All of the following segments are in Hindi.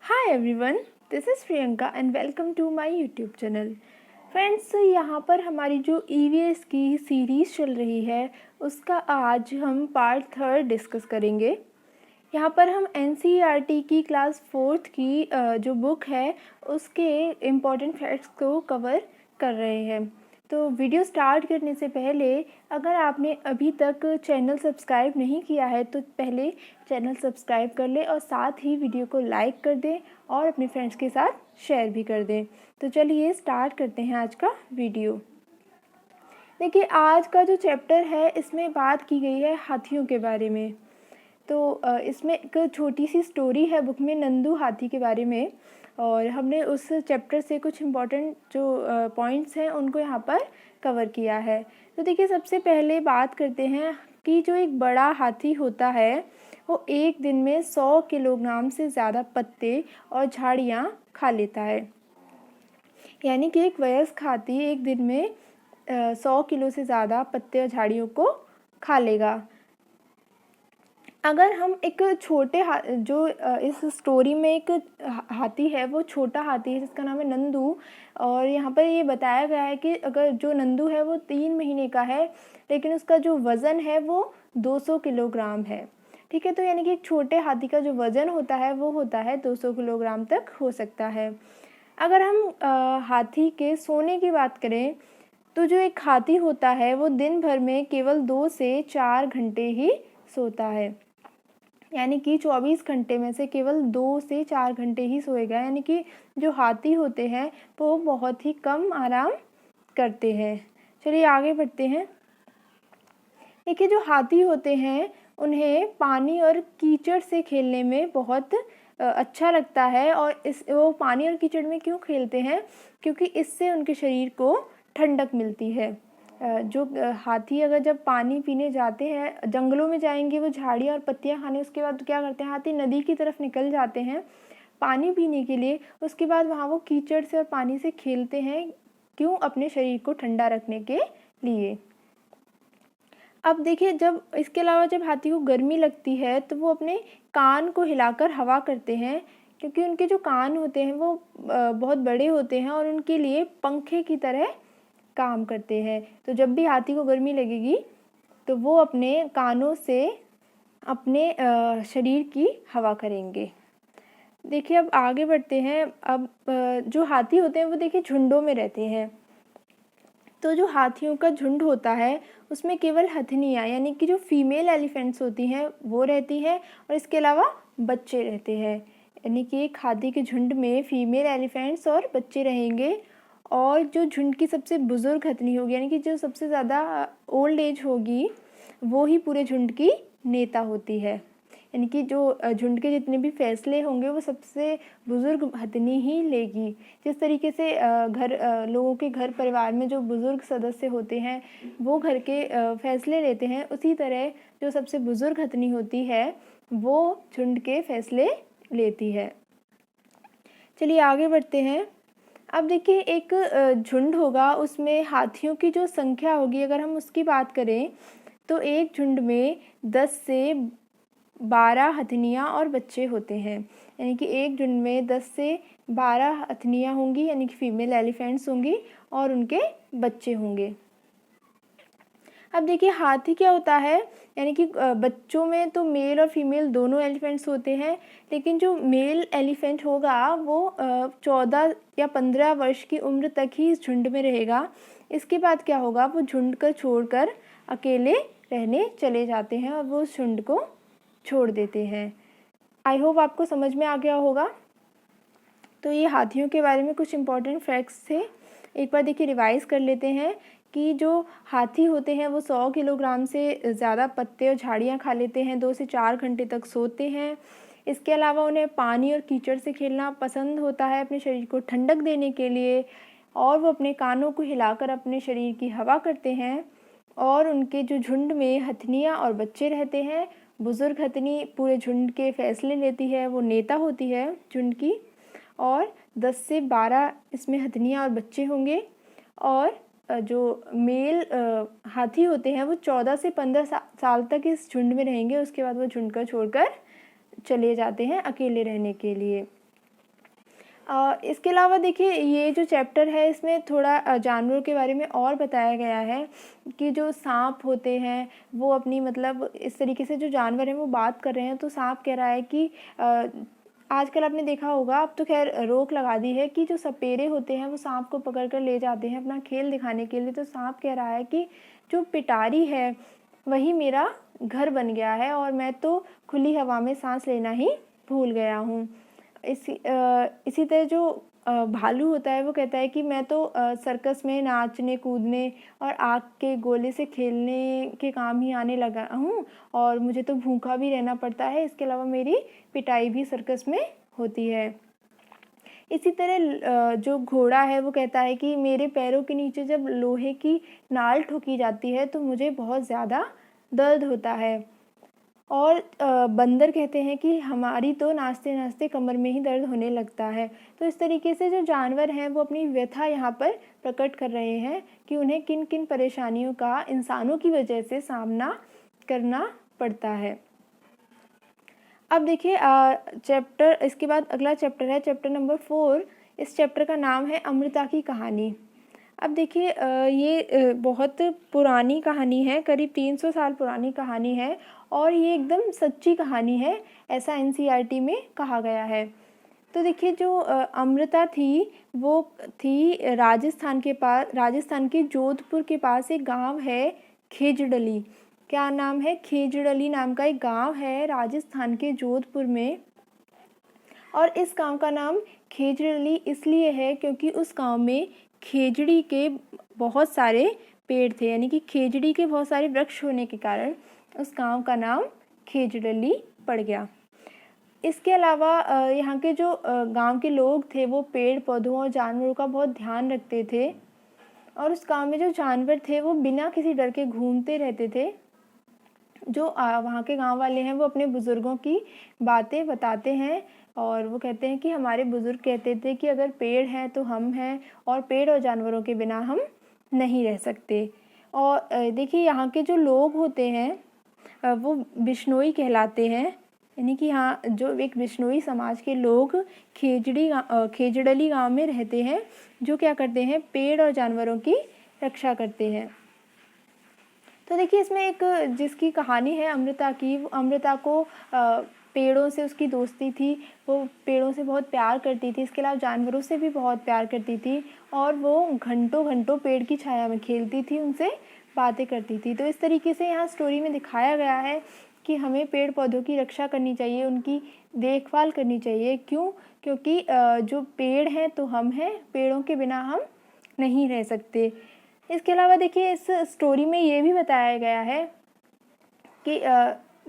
Hi everyone, this is Priyanka and welcome to my YouTube channel. Friends, यहाँ पर हमारी जो EVS की सीरीज़ चल रही है उसका आज हम पार्ट 3 डिस्कस करेंगे। यहाँ पर हम NCERT की क्लास 4th की जो बुक है उसके इम्पॉर्टेंट फैक्ट्स को कवर कर रहे हैं। तो वीडियो स्टार्ट करने से पहले अगर आपने अभी तक चैनल सब्सक्राइब नहीं किया है तो पहले चैनल सब्सक्राइब कर लें और साथ ही वीडियो को लाइक कर दें और अपने फ्रेंड्स के साथ शेयर भी कर दें। तो चलिए स्टार्ट करते हैं आज का वीडियो। देखिए, आज का जो चैप्टर है इसमें बात की गई है हाथियों के बारे में। तो इसमें एक छोटी सी स्टोरी है बुक में नंदू हाथी के बारे में, और हमने उस चैप्टर से कुछ इम्पॉर्टेंट जो पॉइंट्स हैं उनको यहाँ पर कवर किया है। तो देखिए, सबसे पहले बात करते हैं कि जो एक बड़ा हाथी होता है वो एक दिन में 100 किलोग्राम से ज़्यादा पत्ते और झाड़ियाँ खा लेता है। यानी कि एक वयस्क हाथी एक दिन में 100 किलो से ज़्यादा पत्ते और झाड़ियों को खा लेगा। अगर हम एक छोटे जो इस स्टोरी में एक हाथी है वो छोटा हाथी है जिसका नाम है नंदू, और यहाँ पर ये बताया गया है कि अगर जो नंदू है वो 3 महीने का है लेकिन उसका जो वज़न है वो 200 किलोग्राम है। ठीक है, तो यानी कि एक छोटे हाथी का जो वज़न होता है वो होता है 200 किलोग्राम तक हो सकता है। अगर हम हाथी के सोने की बात करें तो जो एक हाथी होता है वो दिन भर में केवल 2 से 4 घंटे ही सोता है। यानी कि 24 घंटे में से केवल 2 से 4 घंटे ही सोएगा। यानी कि जो हाथी होते हैं वो बहुत ही कम आराम करते हैं। चलिए आगे बढ़ते हैं। देखिए, जो हाथी होते हैं उन्हें पानी और कीचड़ से खेलने में बहुत अच्छा लगता है। और वो पानी और कीचड़ में क्यों खेलते हैं? क्योंकि इससे उनके शरीर को ठंडक मिलती है। जो हाथी अगर जब पानी पीने जाते हैं, जंगलों में जाएंगे वो झाड़ियाँ और पत्तियाँ खाने, उसके बाद क्या करते हैं हाथी नदी की तरफ निकल जाते हैं पानी पीने के लिए। उसके बाद वहाँ वो कीचड़ से और पानी से खेलते हैं। क्यों? अपने शरीर को ठंडा रखने के लिए। अब देखिए, जब इसके अलावा जब हाथी को गर्मी लगती है तो वो अपने कान को हिलाकर हवा करते हैं, क्योंकि उनके जो कान होते हैं वो बहुत बड़े होते हैं और उनके लिए पंखे की तरह काम करते हैं। तो जब भी हाथी को गर्मी लगेगी तो वो अपने कानों से अपने शरीर की हवा करेंगे। देखिए, अब आगे बढ़ते हैं। अब जो हाथी होते हैं वो देखिए झुंडों में रहते हैं। तो जो हाथियों का झुंड होता है उसमें केवल हथनियाँ यानी कि जो फीमेल एलिफेंट्स होती हैं वो रहती हैं, और इसके अलावा बच्चे रहते हैं। यानी कि एक हाथी के झुंड में फीमेल एलिफेंट्स और बच्चे रहेंगे। और जो झुंड की सबसे बुज़ुर्ग हथनी होगी, यानी कि जो सबसे ज़्यादा ओल्ड एज होगी, वो ही पूरे झुंड की नेता होती है। यानी कि जो झुंड के जितने भी फैसले होंगे वो सबसे बुज़ुर्ग हथनी ही लेगी। जिस तरीके से लोगों के घर परिवार में जो बुज़ुर्ग सदस्य होते हैं वो घर के फैसले लेते हैं, उसी तरह जो सबसे बुज़ुर्ग हथनी होती है वो झुंड के फैसले लेती है। चलिए आगे बढ़ते हैं। अब देखिए, एक झुंड होगा उसमें हाथियों की जो संख्या होगी, अगर हम उसकी बात करें तो एक झुंड में 10 से 12 हथनियाँ और बच्चे होते हैं। यानी कि एक झुंड में 10 से 12 हथनियाँ होंगी, यानी कि फीमेल एलिफेंट्स होंगी, और उनके बच्चे होंगे। अब देखिए, हाथी क्या होता है, यानी कि बच्चों में तो मेल और फीमेल दोनों एलिफेंट्स होते हैं, लेकिन जो मेल एलिफेंट होगा वो 14 या 15 वर्ष की उम्र तक ही इस झुंड में रहेगा। इसके बाद क्या होगा, वो झुंड को छोड़कर अकेले रहने चले जाते हैं और वो उस झुंड को छोड़ देते हैं। आई होप आपको समझ में आ गया होगा। तो ये हाथियों के बारे में कुछ इम्पॉर्टेंट फैक्ट्स थे। एक बार देखिए रिवाइज़ कर लेते हैं कि जो हाथी होते हैं वो 100 किलोग्राम से ज़्यादा पत्ते और झाड़ियाँ खा लेते हैं, 2 से 4 घंटे तक सोते हैं। इसके अलावा उन्हें पानी और कीचड़ से खेलना पसंद होता है अपने शरीर को ठंडक देने के लिए, और वो अपने कानों को हिलाकर अपने शरीर की हवा करते हैं। और उनके जो झुंड में हथनियाँ और बच्चे रहते हैं। बुज़ुर्ग हथनी पूरे झुंड के फैसले लेती है, वो नेता होती है झुंड की। और 10 से 12 इसमें हथनियाँ और बच्चे होंगे। और जो मेल हाथी होते हैं वो 14 से 15 साल तक इस झुंड में रहेंगे। उसके बाद वो झुंड को छोड़कर चले जाते हैं अकेले रहने के लिए। इसके अलावा देखिए ये जो चैप्टर है इसमें थोड़ा जानवरों के बारे में और बताया गया है कि जो सांप होते हैं वो अपनी मतलब इस तरीके से जो जानवर हैं वो बात कर रहे हैं। तो सांप कह रहा है कि आजकल आपने देखा होगा, अब तो खैर रोक लगा दी है कि जो सपेरे होते हैं वो सांप को पकड़ कर ले जाते हैं अपना खेल दिखाने के लिए। तो सांप कह रहा है कि जो पिटारी है वही मेरा घर बन गया है और मैं तो खुली हवा में सांस लेना ही भूल गया हूँ। इसी तरह जो भालू होता है वो कहता है कि मैं तो सर्कस में नाचने कूदने और आग के गोले से खेलने के काम ही आने लगा हूँ और मुझे तो भूखा भी रहना पड़ता है। इसके अलावा मेरी पिटाई भी सर्कस में होती है। इसी तरह जो घोड़ा है वो कहता है कि मेरे पैरों के नीचे जब लोहे की नाल ठोकी जाती है तो मुझे बहुत ज़्यादा दर्द होता है। और बंदर कहते हैं कि हमारी तो नाचते नाचते कमर में ही दर्द होने लगता है। तो इस तरीके से जो जानवर हैं वो अपनी व्यथा यहाँ पर प्रकट कर रहे हैं कि उन्हें किन किन परेशानियों का इंसानों की वजह से सामना करना पड़ता है। अब देखिए चैप्टर इसके बाद अगला चैप्टर है चैप्टर नंबर 4। इस चैप्टर का नाम है अमृता की कहानी। अब देखिए ये बहुत पुरानी कहानी है, करीब 300 साल पुरानी कहानी है और ये एकदम सच्ची कहानी है, ऐसा एनसीईआरटी में कहा गया है। तो देखिए जो अमृता थी वो थी राजस्थान के जोधपुर के पास एक गांव है खेजड़ली। क्या नाम है? खेजड़ली नाम का एक गांव है राजस्थान के जोधपुर में। और इस गांव का नाम खेजड़ली इसलिए है क्योंकि उस गांव में खेजड़ी के बहुत सारे पेड़ थे, यानी कि खेजड़ी के बहुत सारे वृक्ष होने के कारण उस गांव का नाम खेजड़ली पड़ गया। इसके अलावा यहाँ के जो गांव के लोग थे वो पेड़ पौधों और जानवरों का बहुत ध्यान रखते थे और उस गांव में जो जानवर थे वो बिना किसी डर के घूमते रहते थे। जो वहाँ के गांव वाले हैं वो अपने बुज़ुर्गों की बातें बताते हैं और वो कहते हैं कि हमारे बुज़ुर्ग कहते थे कि अगर पेड़ हैं तो हम हैं और पेड़ और जानवरों के बिना हम नहीं रह सकते। और देखिए यहाँ के जो लोग होते हैं वो बिश्नोई कहलाते हैं, यानी कि यहाँ जो एक बिश्नोई समाज के लोग खेजड़ली गांव में रहते हैं जो क्या करते हैं, पेड़ और जानवरों की रक्षा करते हैं। तो देखिए इसमें एक जिसकी कहानी है अमृता की, वो अमृता को पेड़ों से उसकी दोस्ती थी, वो पेड़ों से बहुत प्यार करती थी, इसके अलावा जानवरों से भी बहुत प्यार करती थी और वो घंटों घंटों पेड़ की छाया में खेलती थी, उनसे बातें करती थी। तो इस तरीके से यहाँ स्टोरी में दिखाया गया है कि हमें पेड़ पौधों की रक्षा करनी चाहिए, उनकी देखभाल करनी चाहिए। क्यों? क्योंकि जो पेड़ हैं तो हम हैं, पेड़ों के बिना हम नहीं रह सकते। इसके अलावा देखिए इस स्टोरी में ये भी बताया गया है कि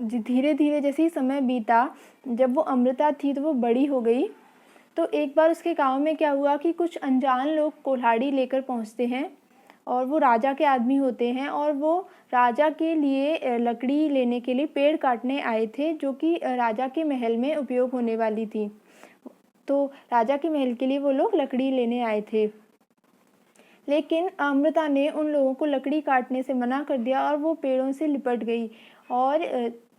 धीरे धीरे जैसे ही समय बीता, जब वो अमृता थी तो वो बड़ी हो गई। तो एक बार उसके गांव में क्या हुआ कि कुछ अनजान लोग कुल्हाड़ी लेकर पहुंचते हैं और वो राजा के आदमी होते हैं और वो राजा के लिए लकड़ी लेने के लिए पेड़ काटने आए थे जो कि राजा के महल में उपयोग होने वाली थी। तो राजा के महल के लिए वो लोग लकड़ी लेने आए थे, लेकिन अमृता ने उन लोगों को लकड़ी काटने से मना कर दिया और वो पेड़ों से लिपट गई और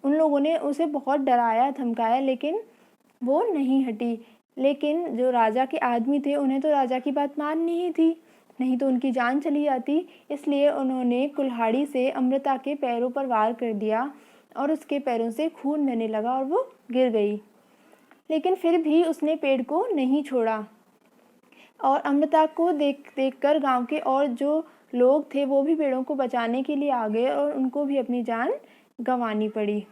उन लोगों ने उसे बहुत डराया धमकाया, लेकिन वो नहीं हटी। लेकिन जो राजा के आदमी थे उन्हें तो राजा की बात माननी ही थी, नहीं तो उनकी जान चली जाती। इसलिए उन्होंने कुल्हाड़ी से अमृता के पैरों पर वार कर दिया और उसके पैरों से खून बहने लगा और वो गिर गई। लेकिन फिर भी उसने पेड़ को नहीं छोड़ा और अमृता को देख कर गाँव के और जो लोग थे वो भी पेड़ों को बचाने के लिए आ गए और उनको भी अपनी जान गंवानी पड़ी।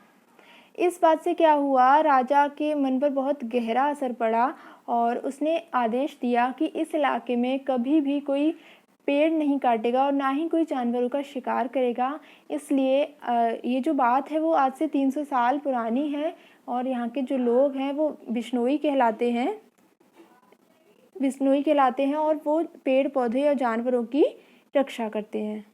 इस बात से क्या हुआ, राजा के मन पर बहुत गहरा असर पड़ा और उसने आदेश दिया कि इस इलाके में कभी भी कोई पेड़ नहीं काटेगा और ना ही कोई जानवरों का शिकार करेगा। इसलिए ये जो बात है वो आज से 300 साल पुरानी है और यहाँ के जो लोग हैं वो बिश्नोई कहलाते हैं और वो पेड़ पौधे और जानवरों की रक्षा करते हैं।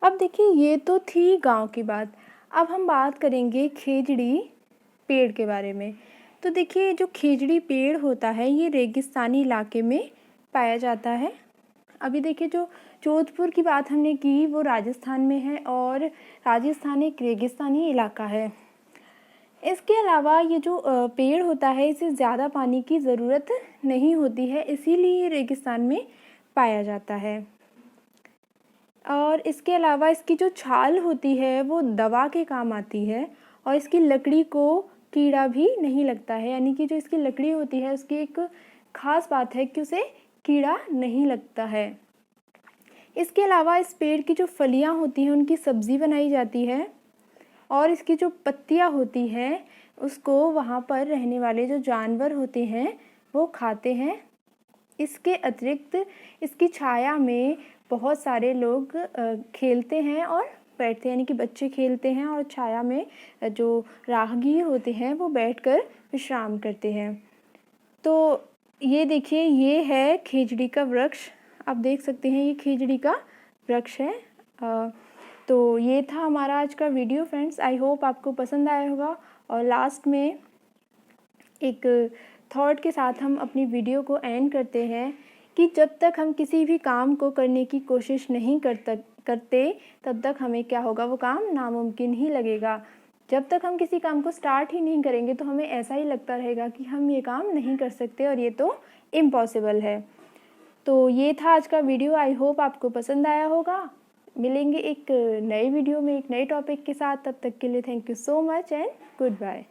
अब देखिए ये तो थी गांव की बात। अब हम बात करेंगे खेजड़ी पेड़ के बारे में। तो देखिए जो खेजड़ी पेड़ होता है ये रेगिस्तानी इलाके में पाया जाता है। अभी देखिए जो जोधपुर की बात हमने की वो राजस्थान में है और राजस्थान एक रेगिस्तानी इलाका है। इसके अलावा ये जो पेड़ होता है इसे ज़्यादा पानी की ज़रूरत नहीं होती है, इसीलिए रेगिस्तान में पाया जाता है। और इसके अलावा इसकी जो छाल होती है वो दवा के काम आती है और इसकी लकड़ी को कीड़ा भी नहीं लगता है, यानी कि जो इसकी लकड़ी होती है उसकी एक ख़ास बात है कि उसे कीड़ा नहीं लगता है। इसके अलावा इस पेड़ की जो फलियां होती हैं उनकी सब्ज़ी बनाई जाती है और इसकी जो पत्तियां होती हैं उसको वहाँ पर रहने वाले जो जानवर होते हैं वो खाते हैं। इसके अतिरिक्त इसकी छाया में बहुत सारे लोग खेलते हैं और बैठते हैं, यानी कि बच्चे खेलते हैं और छाया में जो राहगीर होते हैं वो बैठकर विश्राम करते हैं। तो ये देखिए, ये है खेजड़ी का वृक्ष। आप देख सकते हैं ये खेजड़ी का वृक्ष है। तो ये था हमारा आज का वीडियो फ्रेंड्स। आई होप आपको पसंद आया होगा। और लास्ट में एक थॉट के साथ हम अपनी वीडियो को एंड करते हैं कि जब तक हम किसी भी काम को करने की कोशिश नहीं करते तब तक हमें क्या होगा, वो काम नामुमकिन ही लगेगा। जब तक हम किसी काम को स्टार्ट ही नहीं करेंगे तो हमें ऐसा ही लगता रहेगा कि हम ये काम नहीं कर सकते और ये तो इम्पॉसिबल है। तो ये था आज का वीडियो। आई होप आपको पसंद आया होगा। मिलेंगे एक नए वीडियो में एक नए टॉपिक के साथ। तब तक के लिए thank you so much and good bye.